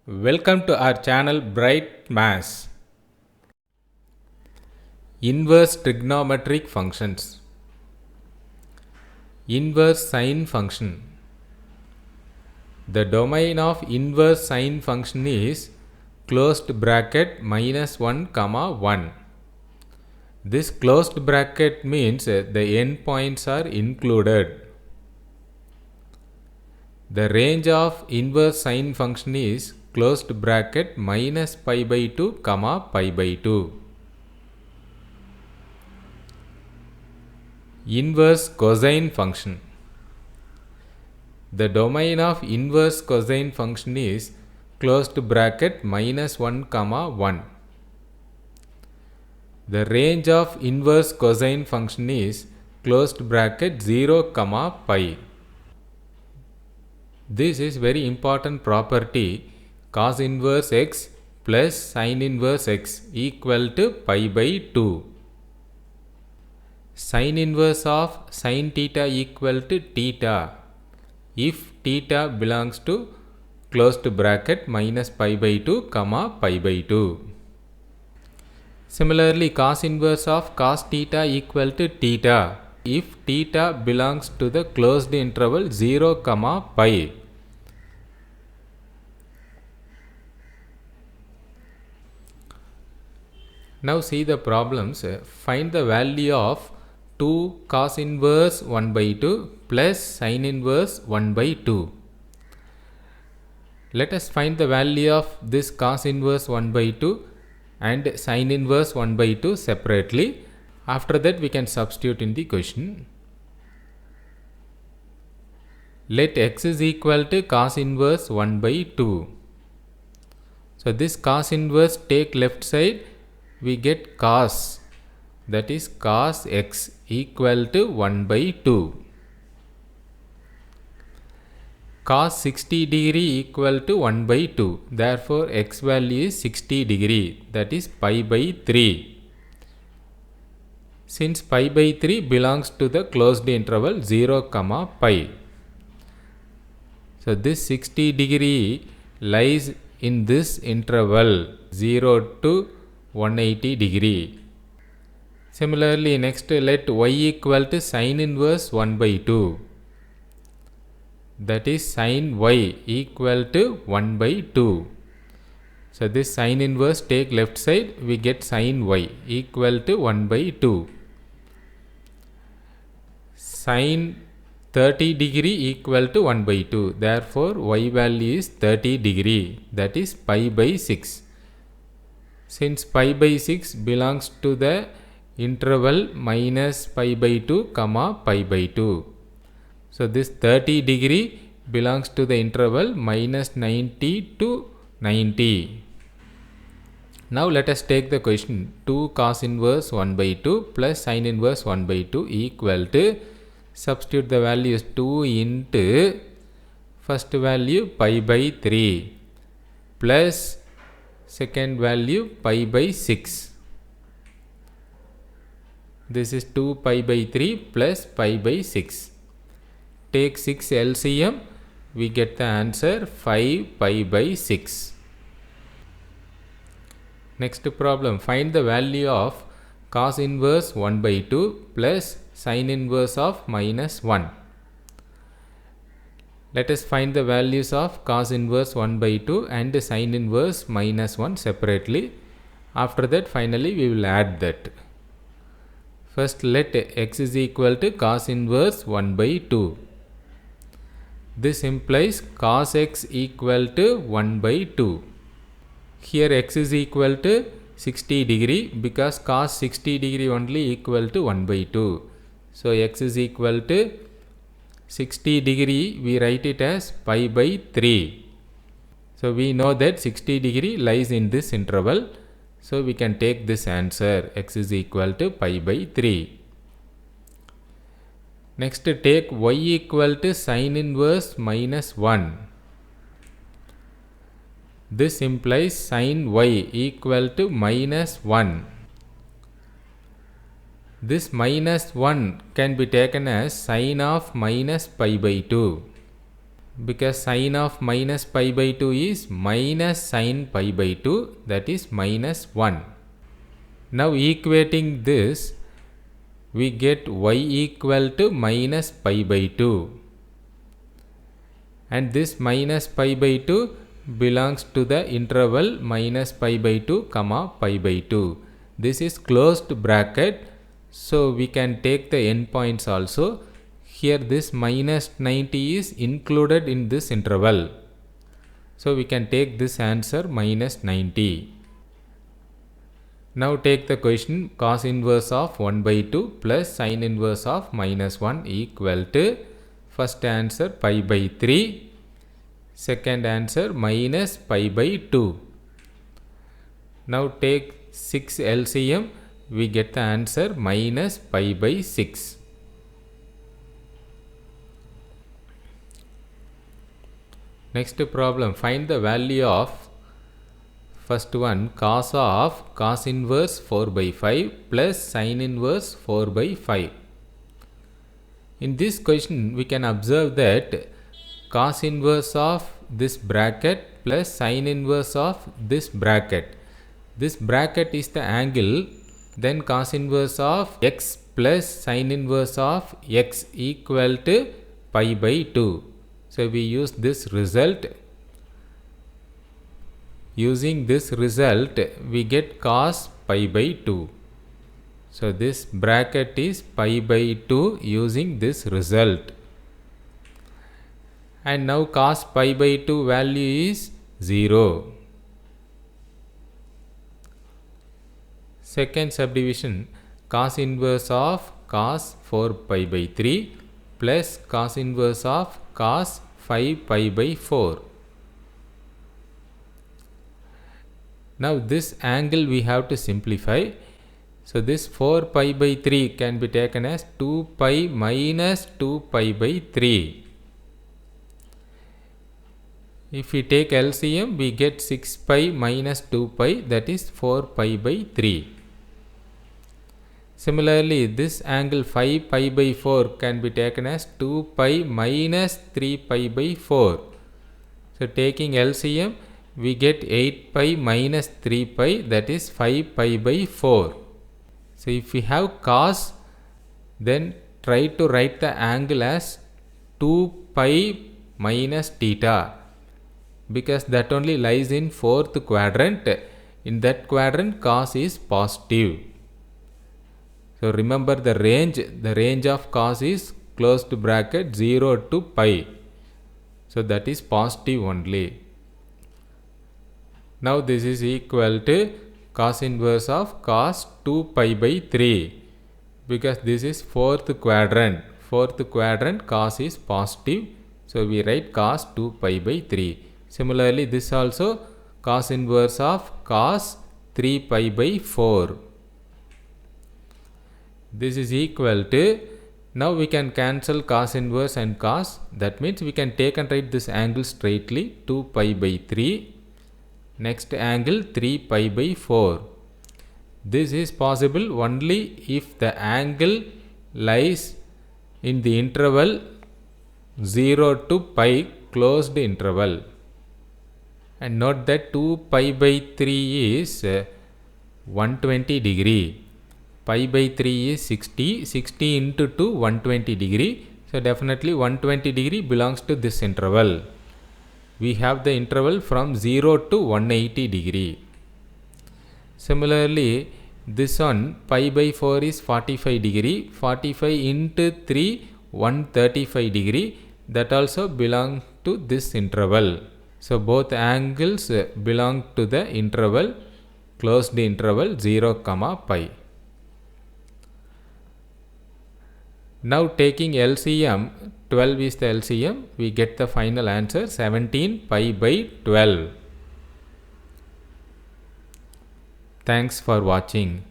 Welcome to our channel Bright Maths. Inverse trigonometric functions. Inverse sine function. The domain of inverse sine function is closed bracket minus 1 comma 1. This closed bracket means the endpoints are included. The range of inverse sine function is closed bracket minus pi by 2 comma pi by 2. Inverse cosine function. The domain of inverse cosine function is closed bracket minus 1 comma 1. The range of inverse cosine function is closed bracket 0 comma pi. This is very important property. Cos inverse x plus sin inverse x equal to pi by 2. Sin inverse of sin theta equal to theta if theta belongs to closed bracket minus pi by 2 comma pi by 2. Similarly, cos inverse of cos theta equal to theta if theta belongs to the closed interval 0 comma pi. Now see the problems. Find the value of 2 cos inverse 1 by 2 plus sin inverse 1 by 2. Let us find the value of this cos inverse 1 by 2 and sin inverse 1 by 2 separately. After that we can substitute in the question. Let x is equal to cos inverse 1 by 2. So this cos inverse take left side, we get cos, that is cos x equal to 1 by 2. Cos 60 degree equal to 1 by 2. Therefore x value is 60 degree, that is pi by 3. Since pi by 3 belongs to the closed interval 0 comma pi. So this 60 degree lies in this interval 0 to 180 degree. Similarly, next let y equal to sin inverse 1 by 2. That is sin y equal to 1 by 2. So this sin inverse take left side, we get sin y equal to 1 by 2. Sin 30 degree equal to 1 by 2. Therefore y value is 30 degree, that is pi by 6. Since pi by 6 belongs to the interval minus pi by 2 comma pi by 2. So this 30 degree belongs to the interval minus 90 to 90. Now let us take the question. 2 cos inverse 1 by 2 plus sin inverse 1 by 2 equal to, substitute the values 2 into first value pi by 3 plus second value pi by 6. This is 2 pi by 3 plus pi by 6. Take 6 LCM, we get the answer 5 pi by 6. Next problem, find the value of cos inverse 1 by 2 plus sin inverse of minus 1. Let us find the values of cos inverse 1 by 2 and sin inverse minus 1 separately. After that finally we will add that. First let x is equal to cos inverse 1 by 2. This implies cos x equal to 1 by 2. Here x is equal to 60 degree because cos 60 degree only equal to 1 by 2. So x is equal to 60 degree, we write it as pi by 3. So we know that 60 degree lies in this interval. So we can take this answer, x is equal to pi by 3. Next take y equal to sin inverse minus 1. This implies sin y equal to minus 1. This minus 1 can be taken as sin of minus pi by 2. because sine of minus pi by 2 is minus sine pi by 2, that is minus 1. Now equating this, we get y equal to minus pi by 2. And this minus pi by 2 belongs to the interval minus pi by 2 comma pi by 2. This is closed bracket, so we can take the endpoints also. Here this minus 90 is included in this interval. So we can take this answer minus 90. Now take the question cos inverse of 1 by 2 plus sin inverse of minus 1 equal to, first answer pi by 3, second answer minus pi by 2. Now take 6 LCM, we get the answer minus pi by 6. Next problem, find the value of, first one, cos of cos inverse 4 by 5 plus sin inverse 4 by 5. In this question, we can observe that cos inverse of this bracket plus sin inverse of this bracket. This bracket is the angle, then cos inverse of x plus sin inverse of x equal to pi by 2. So we use this result. Using this result, we get cos pi by 2. So this bracket is pi by 2 using this result. And now cos pi by 2 value is 0. Second subdivision, cos inverse of cos 4 pi by 3 plus cos inverse of cos 5 pi by 4. Now this angle we have to simplify. So this 4 pi by 3 can be taken as 2 pi minus 2 pi by 3. If we take LCM, we get 6 pi minus 2 pi, that is 4 pi by 3. Similarly, this angle 5 pi by 4 can be taken as 2 pi minus 3 pi by 4. So taking LCM, we get 8 pi minus 3 pi, that is 5 pi by 4. So if we have cos, then try to write the angle as 2 pi minus theta, because that only lies in fourth quadrant. In that quadrant, cos is positive. So remember the range of cos is closed bracket 0 to pi. So that is positive only. Now this is equal to cos inverse of cos 2 pi by 3, because this is fourth quadrant. Fourth quadrant cos is positive. So we write cos 2 pi by 3. Similarly, this also cos inverse of cos 3 pi by 4. This is equal to, now we can cancel cos inverse and cos. That means we can take and write this angle straightly, 2 pi by 3. Next angle 3 pi by 4. This is possible only if the angle lies in the interval 0 to pi, closed interval. And note that 2 pi by 3 is 120 degree. Pi by 3 is 60. 60 into 2, 120 degree. So definitely 120 degree belongs to this interval. We have the interval from 0 to 180 degree. Similarly, this one pi by 4 is 45 degree. 45 into 3, 135 degree. That also belongs to this interval. So both angles belong to the interval, closed interval 0, pi. Now taking LCM, 12 is the LCM, we get the final answer 17 pi by 12. Thanks for watching.